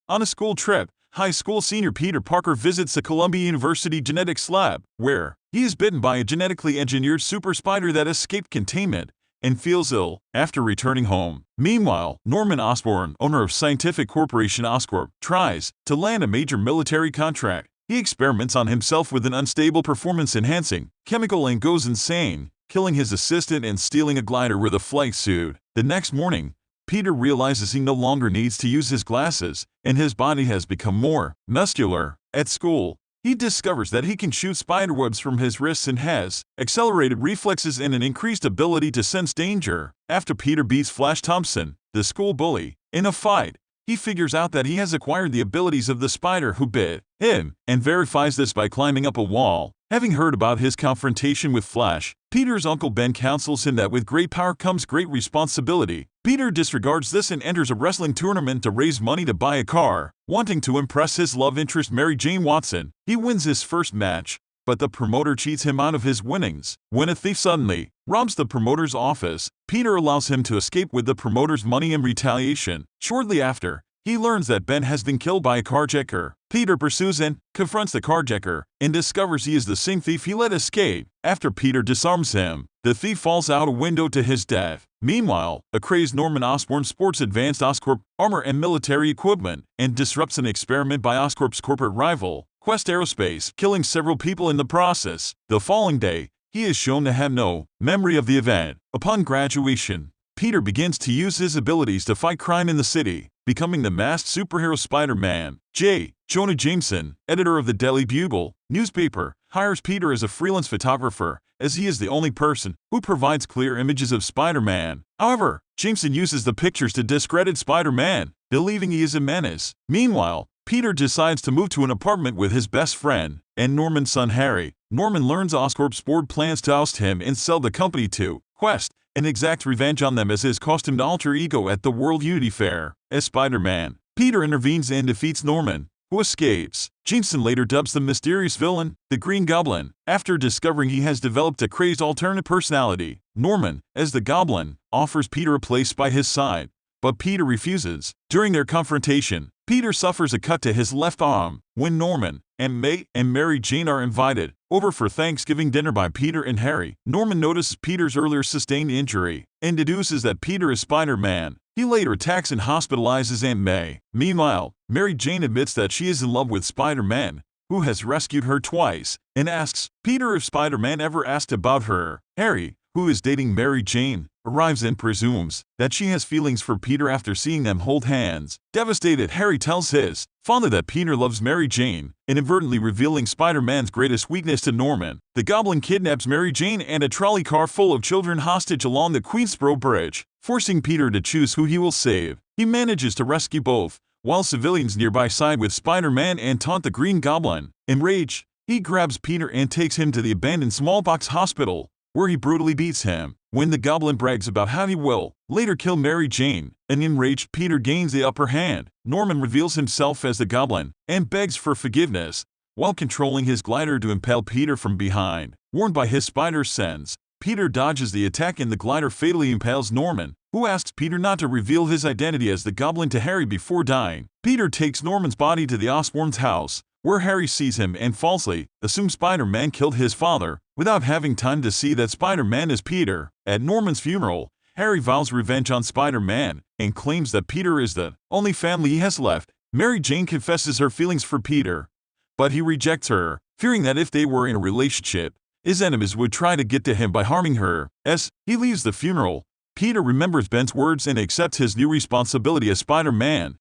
On a school trip, high school senior Peter Parker visits the Columbia University genetics lab, where he is bitten by a genetically engineered super spider that escaped containment and feels ill after returning home. Meanwhile, Norman Osborn, owner of scientific corporation Oscorp, tries to land a major military contract. He experiments on himself with an unstable performance-enhancing chemical and goes insane, killing his assistant and stealing a glider with a flight suit. The next morning, Peter realizes he no longer needs to use his glasses, and his body has become more muscular. At school, he discovers that he can shoot spiderwebs from his wrists and has accelerated reflexes and an increased ability to sense danger. After Peter beats Flash Thompson, the school bully, in a fight, he figures out that he has acquired the abilities of the spider who bit him, and verifies this by climbing up a wall. Having heard about his confrontation with Flash, Peter's Uncle Ben counsels him that with great power comes great responsibility. Peter disregards this and enters a wrestling tournament to raise money to buy a car. Wanting to impress his love interest Mary Jane Watson, he wins his first match, but the promoter cheats him out of his winnings. When a thief suddenly robs the promoter's office, Peter allows him to escape with the promoter's money in retaliation. Shortly after, he learns that Ben has been killed by a carjacker. Peter pursues and confronts the carjacker and discovers he is the same thief he let escape. After Peter disarms him, the thief falls out a window to his death. Meanwhile, a crazed Norman Osborn sports advanced Oscorp armor and military equipment and disrupts an experiment by Oscorp's corporate rival, Quest Aerospace, killing several people in the process. The following day, he is shown to have no memory of the event. Upon graduation, Peter begins to use his abilities to fight crime in the city, becoming the masked superhero Spider-Man. J. Jonah Jameson, editor of the Daily Bugle newspaper, hires Peter as a freelance photographer, as he is the only person who provides clear images of Spider-Man. However, Jameson uses the pictures to discredit Spider-Man, believing he is a menace. Meanwhile, Peter decides to move to an apartment with his best friend and Norman's son Harry. Norman learns Oscorp's board plans to oust him and sell the company to Quest, and exacts revenge on them as his costumed alter ego at the World Unity Fair. As Spider-Man, Peter intervenes and defeats Norman, who escapes. Jameson later dubs the mysterious villain the Green Goblin, after discovering he has developed a crazed alternate personality. Norman, as the Goblin, offers Peter a place by his side, but Peter refuses. During their confrontation, Peter suffers a cut to his left arm. When Norman and May and Mary Jane are invited over for Thanksgiving dinner by Peter and Harry, Norman notices Peter's earlier sustained injury and deduces that Peter is Spider-Man. He later attacks and hospitalizes Aunt May. Meanwhile, Mary Jane admits that she is in love with Spider-Man, who has rescued her twice, and asks Peter if Spider-Man ever asked about her. Harry, who is dating Mary Jane, arrives and presumes that she has feelings for Peter after seeing them hold hands. Devastated, Harry tells his father that Peter loves Mary Jane, inadvertently revealing Spider-Man's greatest weakness to Norman. The Goblin kidnaps Mary Jane and a trolley car full of children hostage along the Queensboro Bridge, forcing Peter to choose who he will save. He manages to rescue both, while civilians nearby side with Spider-Man and taunt the Green Goblin. Enraged, he grabs Peter and takes him to the abandoned smallpox hospital, where he brutally beats him. When the Goblin brags about how he will later kill Mary Jane, an enraged Peter gains the upper hand. Norman reveals himself as the Goblin and begs for forgiveness, while controlling his glider to impale Peter from behind. Warned by his spider sense, Peter dodges the attack and the glider fatally impales Norman, who asks Peter not to reveal his identity as the Goblin to Harry before dying. Peter takes Norman's body to the Osborn's house, where Harry sees him and falsely assumes Spider-Man killed his father, without having time to see that Spider-Man is Peter. At Norman's funeral, Harry vows revenge on Spider-Man and claims that Peter is the only family he has left. Mary Jane confesses her feelings for Peter, but he rejects her, fearing that if they were in a relationship, his enemies would try to get to him by harming her. As he leaves the funeral, Peter remembers Ben's words and accepts his new responsibility as Spider-Man.